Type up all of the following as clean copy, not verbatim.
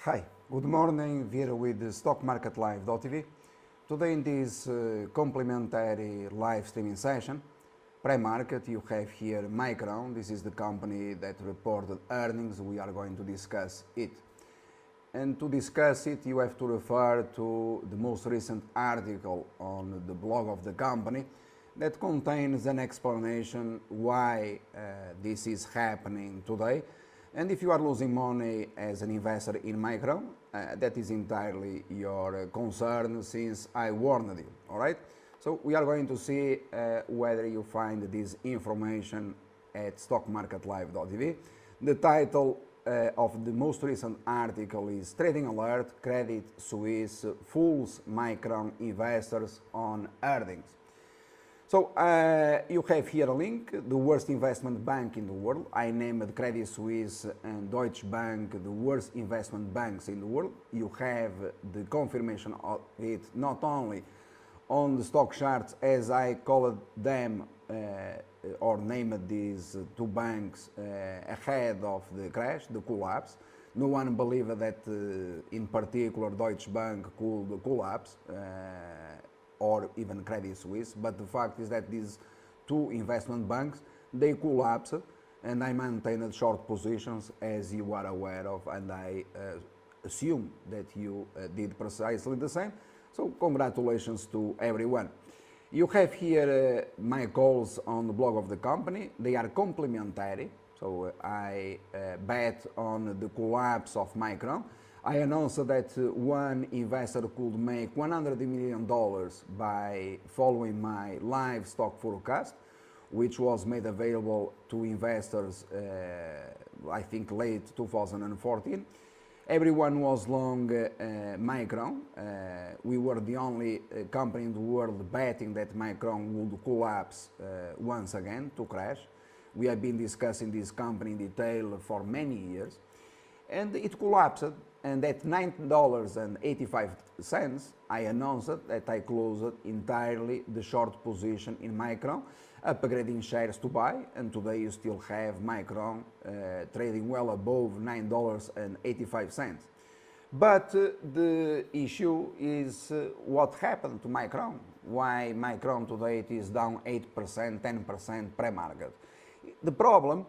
Hi, good morning, Vieira with stockmarketlive.tv. Today in this complimentary live streaming session, pre-market, you have here Micron. This is the company that reported earnings. We are going to discuss it. And to discuss it, you have to refer to the most recent article on the blog of the company that contains an explanation why this is happening today. And if you are losing money as an investor in Micron, that is entirely your concern, since I warned you, all right? So we are going to see whether you find this information at stockmarketlive.tv. The title of the most recent article is Trading Alert, Credit Suisse Fools Micron Investors on Earnings. So you have here a link, the worst investment bank in the world. I named Credit Suisse and Deutsche Bank the worst investment banks in the world. You have the confirmation of it not only on the stock charts, as I called them or named these two banks ahead of the crash, the collapse. No one believed that in particular Deutsche Bank could collapse. Or even Credit Suisse, but the fact is that these two investment banks, they collapsed, and I maintained short positions, as you are aware of, and I assume that you did precisely the same. So congratulations to everyone. You have here my calls on the blog of the company. They are complementary, so I bet on the collapse of Micron. I announced that one investor could make $100 million by following my live stock forecast, which was made available to investors, I think, late 2014. Everyone was long Micron. We were the only company in the world betting that Micron would collapse once again, to crash. We have been discussing this company in detail for many years, and it collapsed. And at $9.85, I announced that I closed entirely the short position in Micron, upgrading shares to buy, and today you still have Micron trading well above $9.85. But the issue is what happened to Micron. Why Micron today it is down 8%, 10% pre-market. The problem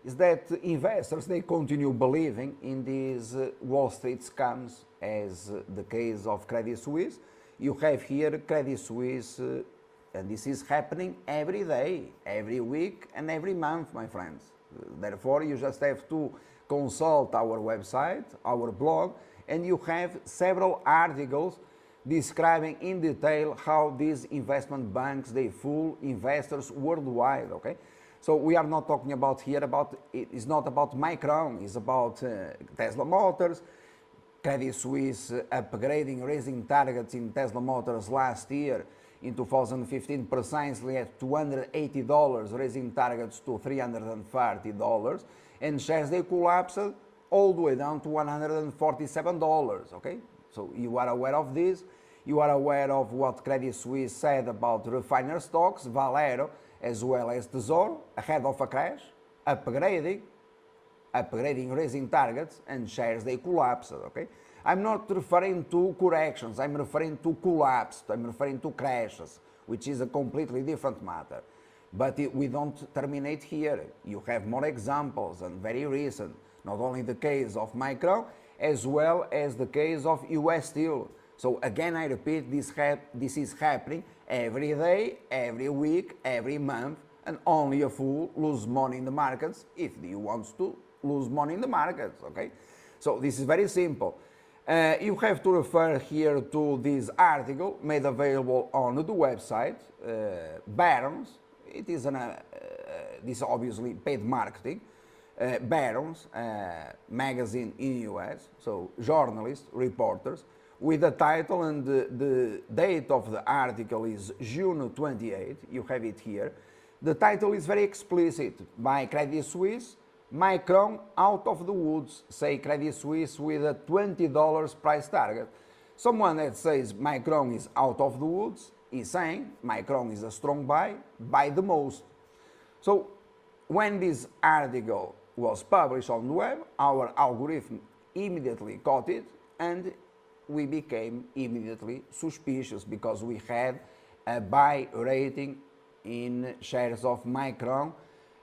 is that investors, they continue believing in these Wall Street scams, as the case of Credit Suisse. You have here Credit Suisse, and this is happening every day, every week, and every month, my friends. Therefore, you just have to consult our website, our blog, and you have several articles describing in detail how these investment banks, they fool investors worldwide, okay? So we are not talking about here it's not about Micron, it's about Tesla Motors, Credit Suisse upgrading, raising targets in Tesla Motors last year in 2015 precisely at $280, raising targets to $330, and shares they collapsed all the way down to $147, okay? So you are aware of this. You are aware of what Credit Suisse said about refiner stocks, Valero, as well as Tesoro, ahead of a crash, upgrading, raising targets, and shares they collapsed, okay? I'm not referring to corrections, I'm referring to collapse, I'm referring to crashes, which is a completely different matter. But we don't terminate here. You have more examples, and very recent, not only the case of Micron, as well as the case of US Steel. So again, I repeat, this is happening every day, every week, every month, and only a fool loses money in the markets if he wants to lose money in the markets, okay? So this is very simple. You have to refer here to this article made available on the website, Barron's. It is this obviously paid marketing. Barron's magazine in US, so journalists, reporters, with the title, and the date of the article is June 28. You have it here. The title is very explicit. By Credit Suisse, Micron out of the woods, say Credit Suisse with a $20 price target. Someone that says Micron is out of the woods is saying Micron is a strong buy the most. So when this article was published on the web, our algorithm immediately caught it, and we became immediately suspicious because we had a buy rating in shares of Micron,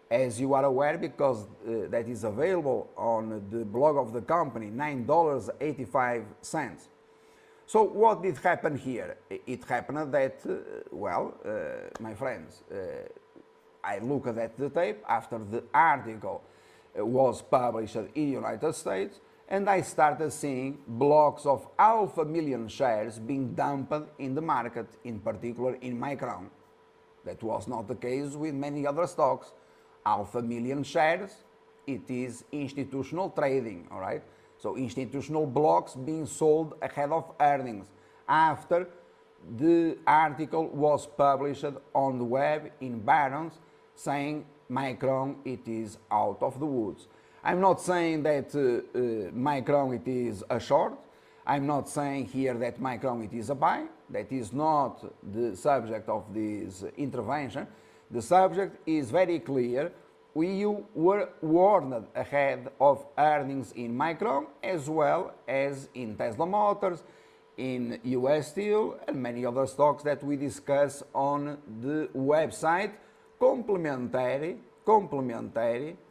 as you are aware, because that is available on the blog of the company, $9.85. So what did happen here? It happened that, my friends, I looked at the tape after the article was published in the United States, and I started seeing blocks of 500,000 shares being dumped in the market, in particular in Micron. That was not the case with many other stocks. 500,000 shares, it is institutional trading, all right? So institutional blocks being sold ahead of earnings after the article was published on the web in Barron's saying Micron it is out of the woods. I'm not saying that Micron it is a short. I'm not saying here that Micron it is a buy. That is not the subject of this intervention. The subject is very clear. We were warned ahead of earnings in Micron as well as in Tesla Motors, in US Steel and many other stocks that we discuss on the website, complementary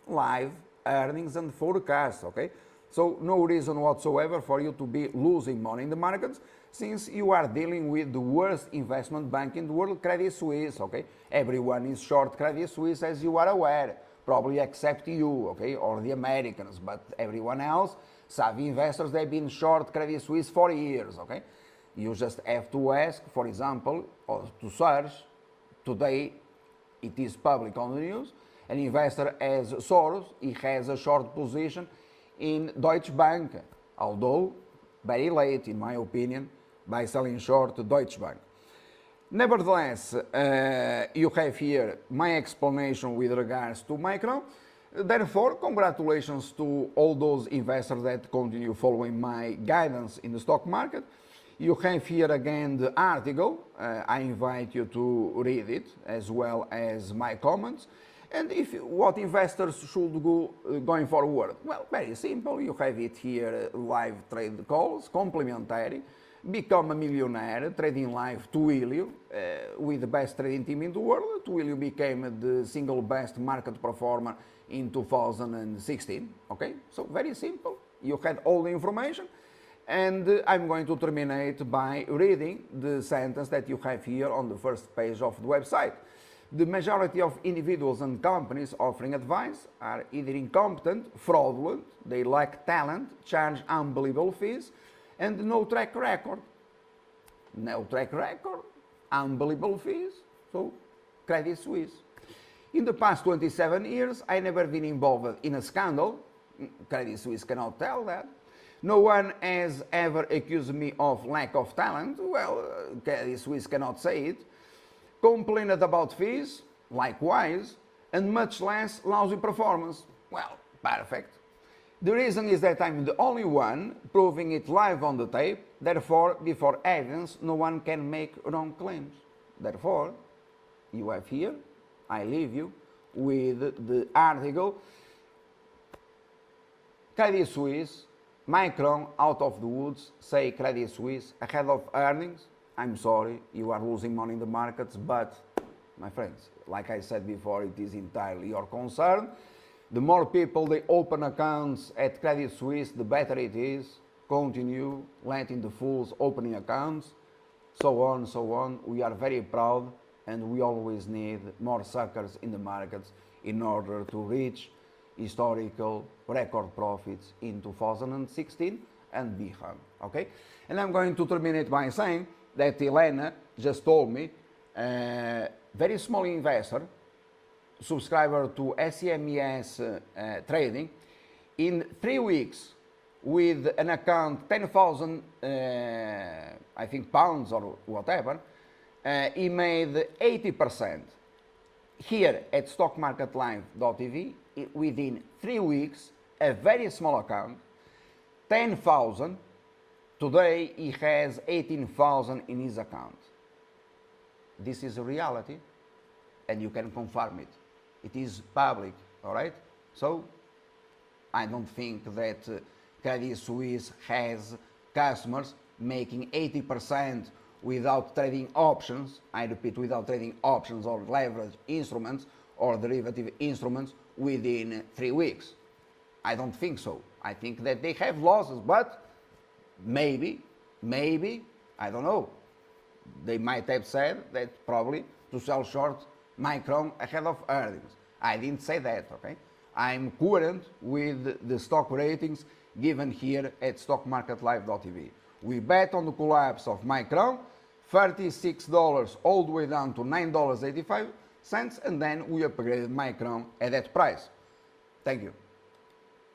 live earnings and forecasts, okay? So no reason whatsoever for you to be losing money in the markets since you are dealing with the worst investment bank in the world, Credit Suisse, okay? Everyone is short Credit Suisse as you are aware, probably except you, okay, or the Americans, but everyone else, savvy investors, they've been short Credit Suisse for years, okay? You just have to ask, for example, or to search, today it is public on the news, an investor as Soros, he has a short position in Deutsche Bank, although very late in my opinion, by selling short Deutsche Bank. Nevertheless, you have here my explanation with regards to Micron. Therefore, congratulations to all those investors that continue following my guidance in the stock market. You have here again the article. I invite you to read it as well as my comments. And what investors should go going forward? Well, very simple. You have it here, live trade calls, complementary. Become a millionaire, trading live Twilio, with the best trading team in the world. Twilio became the single best market performer in 2016, okay? So very simple. You had all the information. And I'm going to terminate by reading the sentence that you have here on the first page of the website. The majority of individuals and companies offering advice are either incompetent, fraudulent, they lack talent, charge unbelievable fees, and no track record. No track record, unbelievable fees, so Credit Suisse. In the past 27 years, I never been involved in a scandal. Credit Suisse cannot tell that. No one has ever accused me of lack of talent. Well, Credit Suisse cannot say it. Complained about fees, likewise, and much less lousy performance. Well, perfect. The reason is that I'm the only one proving it live on the tape, therefore, before evidence, no one can make wrong claims. Therefore, you have here, I leave you with the article, Credit Suisse, Micron out of the woods, say Credit Suisse, ahead of earnings. I'm sorry, you are losing money in the markets, but, my friends, like I said before, it is entirely your concern. The more people they open accounts at Credit Suisse, the better it is. Continue letting the fools opening accounts, so on, so on. We are very proud and we always need more suckers in the markets in order to reach historical record profits in 2016 and beyond, okay? And I'm going to terminate by saying that Elena just told me, very small investor, subscriber to SEMES trading, in 3 weeks with an account 10,000 I think pounds or whatever, he made 80%. Here at stockmarketlive.tv, within 3 weeks, a very small account, 10,000, today he has 18,000 in his account. This is a reality and you can confirm it. It is public, all right? So I don't think that Credit Suisse has customers making 80% without trading options, I repeat, without trading options or leverage instruments or derivative instruments within 3 weeks. I don't think so. I think that they have losses, but maybe, I don't know. They might have said that probably to sell short Micron ahead of earnings. I didn't say that, okay? I'm current with the stock ratings given here at stockmarketlive.tv. We bet on the collapse of Micron, $36 all the way down to $9.85, and then we upgraded Micron at that price. Thank you.